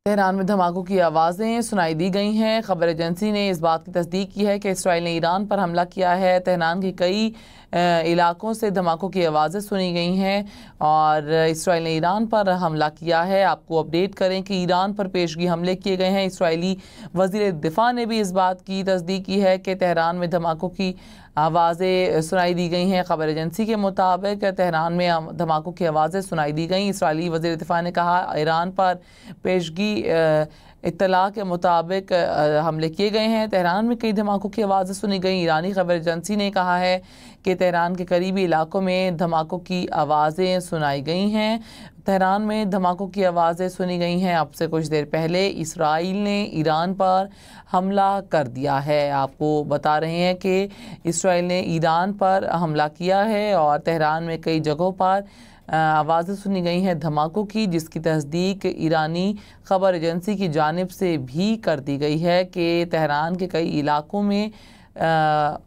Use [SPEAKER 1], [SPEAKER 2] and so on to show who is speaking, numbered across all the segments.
[SPEAKER 1] Tehran में धमाकों की आवाज़ें सुनाई दी गई हैं। खबर एजेंसी ने इस बात की तस्दीक की है कि इसराइल ने ईरान पर हमला किया है। तेहरान के कई इलाकों से धमाकों की आवाज़ें सुनी गई हैं और इसराइल ने ईरान पर हमला किया है। आपको अपडेट करें कि ईरान पर पेशगी हमले किए गए हैं। इसराइली वज़ीर दिफ़ा ने भी इस बात की तस्दीक की है कि तेहरान में धमाकों की आवाज़ें सुनाई दी गई हैं। खबर एजेंसी के मुताबिक तेहरान में धमाकों की आवाज़ें सुनाई दी गई। इसराइली वज़ीर दिफ़ा ने कहा ईरान पर पेशगी इत्तला के मुताबिक हमले किए गए हैं। तेहरान में कई धमाकों की आवाज़ें सुनी गई। ईरानी खबर एजेंसी ने कहा है कि तेहरान के करीबी इलाकों में धमाकों की आवाज़ें सुनाई गई हैं। तेहरान में धमाकों की आवाज़ें सुनी गई हैं। अब से कुछ देर पहले इसराइल ने ईरान पर हमला कर दिया है। आपको बता रहे हैं कि इसराइल ने ईरान पर हमला किया है और तेहरान में कई जगहों पर आवाज़ें सुनी गई हैं धमाकों की, जिसकी तस्दीक ईरानी ख़बर एजेंसी की जानिब से भी कर दी गई है कि तेहरान के कई इलाकों में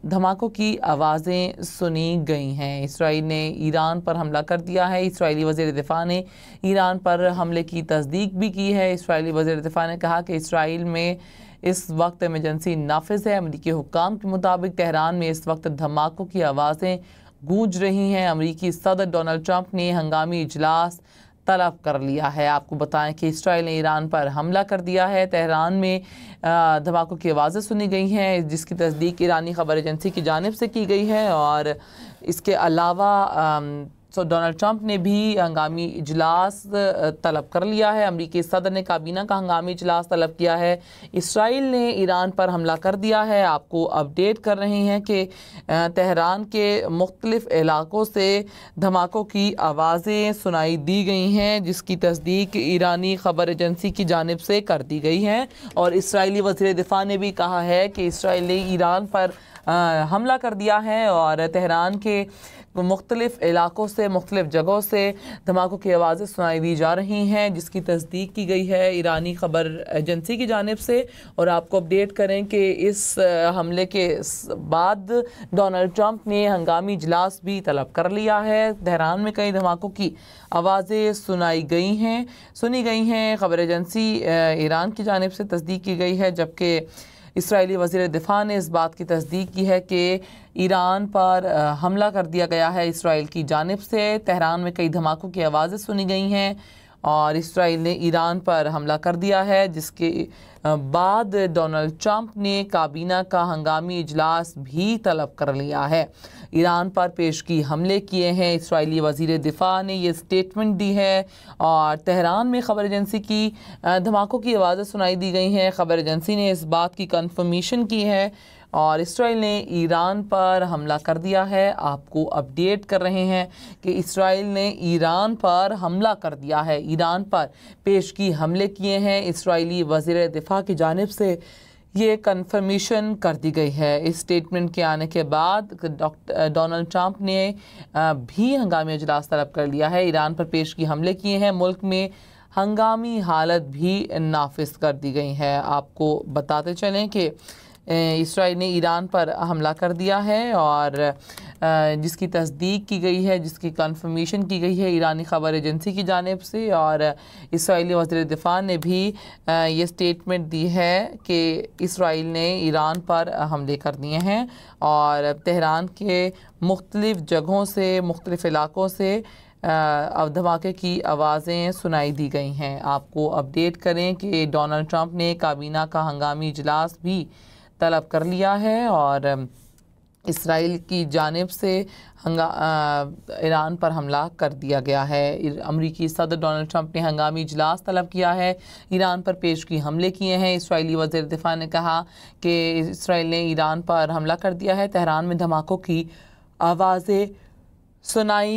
[SPEAKER 1] धमाकों की आवाज़ें सुनी गई हैं। इसराइल ने ईरान पर हमला कर दिया है। इसराइली वज़ीर दिफ़ा ने ईरान पर हमले की तस्दीक भी की है। इसराइली वज़ीर दिफ़ा ने कहा कि इसराइल में इस वक्त इमरजेंसी नाफिज है। अमरीकी हुक्काम के मुताबिक तेहरान में इस वक्त धमाकों की आवाज़ें गूंज रही हैं। अमरीकी सदर डोनाल्ड ट्रंप ने हंगामी इजलास तलब कर लिया है। आपको बताएं कि इसराइल ने ईरान पर हमला कर दिया है। तेहरान में धमाकों की आवाज़ें सुनी गई हैं, जिसकी तस्दीक ईरानी ख़बर एजेंसी की जानिब से की गई है। और इसके अलावा डोनाल्ड ट्रंप ने भी हंगामी इजलास तलब कर लिया है। अमरीकी सदर ने काबीना का हंगामी इजलास तलब किया है। इसराइल ने ईरान पर हमला कर दिया है। आपको अपडेट कर रहे हैं कि तेहरान के मुख्तलिफ इलाकों से धमाकों की आवाज़ें सुनाई दी गई हैं, जिसकी तस्दीक ईरानी ख़बर एजेंसी की जानिब से कर दी गई है। और इसराइली वज़ीर दिफ़ा ने भी कहा है कि इसराइल ने ईरान पर हमला कर दिया है और तेहरान के मुख्तलिफ इलाकों से मुख्तलिफ जगहों से धमाकों की आवाज़ें सुनाई दी जा रही हैं, जिसकी तस्दीक की गई है ईरानी ख़बर एजेंसी की जानिब से। और आपको अपडेट करें कि इस हमले के बाद डोनाल्ड ट्रंप ने हंगामी इजलास भी तलब कर लिया है। तेहरान में कई धमाकों की आवाज़ें सुनी गई हैं। ख़बर एजेंसी ईरान की जानिब से तस्दीक की गई है, जबकि इसराइली वज़ीर दिफ़ा ने इस बात की तस्दीक की है कि ईरान पर हमला कर दिया गया है इसराइल की जानिब से। तेहरान में कई धमाकों की आवाज़ें सुनी गई हैं और इसराइल ने ईरान पर हमला कर दिया है, जिसके बाद डोनाल्ड ट्रंप ने काबीना का हंगामी इजलास भी तलब कर लिया है। ईरान पर पेशगी हमले किए हैं। इसराइली वज़ीर दिफ़ा ने ये स्टेटमेंट दी है और तेहरान में ख़बर एजेंसी की धमाकों की आवाज़ें सुनाई दी गई हैं। ख़बर एजेंसी ने इस बात की कंफर्मेशन की है और इसराइल ने ईरान पर हमला कर दिया है। आपको अपडेट कर रहे हैं कि इसराइल ने ईरान पर हमला कर दिया है, ईरान पर पेशगी हमले किए हैं। इसराइली वज़ीर दिफ़ा की जानिब से ये कंफर्मेशन कर दी गई है। इस स्टेटमेंट के आने के बाद डोनाल्ड ट्रंप ने भी हंगामी इजलास तलब कर लिया है। ईरान पर पेशगी हमले किए हैं। मुल्क में हंगामी हालत भी नाफिज कर दी गई है। आपको बताते चलें कि इसराइल ने ईरान पर हमला कर दिया है और जिसकी तस्दीक की गई है, जिसकी कंफर्मेशन की गई है ईरानी ख़बर एजेंसी की जानिब से। और इसराइली वज़ीर दिफ़ा ने भी ये स्टेटमेंट दी है कि इसराइल ने ईरान पर हमले कर दिए हैं और तेहरान के मुख्तलिफ़ जगहों से मुख्तलिफ़ इलाकों से अब धमाके की आवाज़ें सुनाई दी गई हैं। आपको अपडेट करें कि डोनाल्ड ट्रंप ने काबीना का हंगामी इजलास भी तलब कर लिया है और इसराइल की जानिब से ईरान पर हमला कर दिया गया है। अमरीकी सदर डोनाल्ड ट्रंप ने हंगामी इजलास तलब किया है। ईरान पर पेशगी हमले किए हैं। इसराइली वज़ीर दिफ़ा ने कहा कि इसराइल ने ईरान पर हमला कर दिया है। तेहरान में धमाकों की आवाज़ें सुनाई